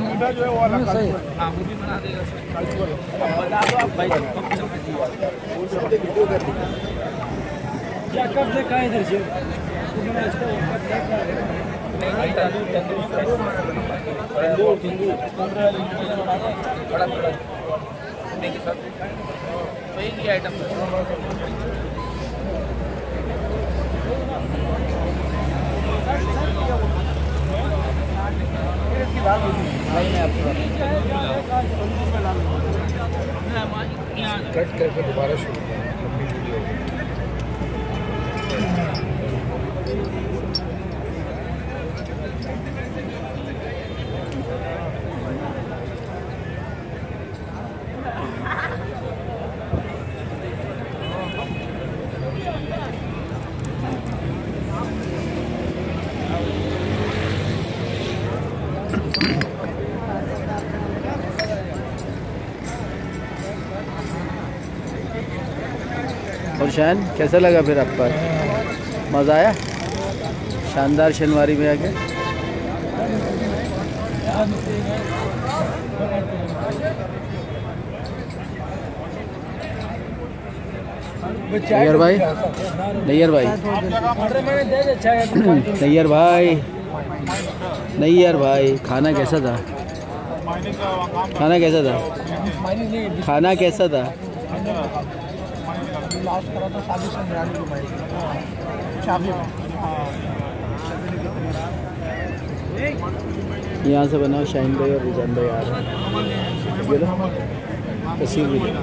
मीठा जो है वो अलग सही। हाँ वो भी बना देगा सर। बता दो आप भाई क्या कब देखा है इधर से बड़ा वही आइटम कट करके दोबारा शुरू लंबी वीडियो। और शान कैसा लगा फिर आपका? मज़ा आया शानदार शनिवारी में आके? नैयर भाई, नैयर भाई, नैयर भाई, नैयर भाई, खाना कैसा था? खाना कैसा था? खाना कैसा था? लास्ट करा था शादी संग्रामी को भाई यहाँ से बनाओ शाहीन भाई और रिजान भाई आ रहे हैं। तस्वीर भी लो।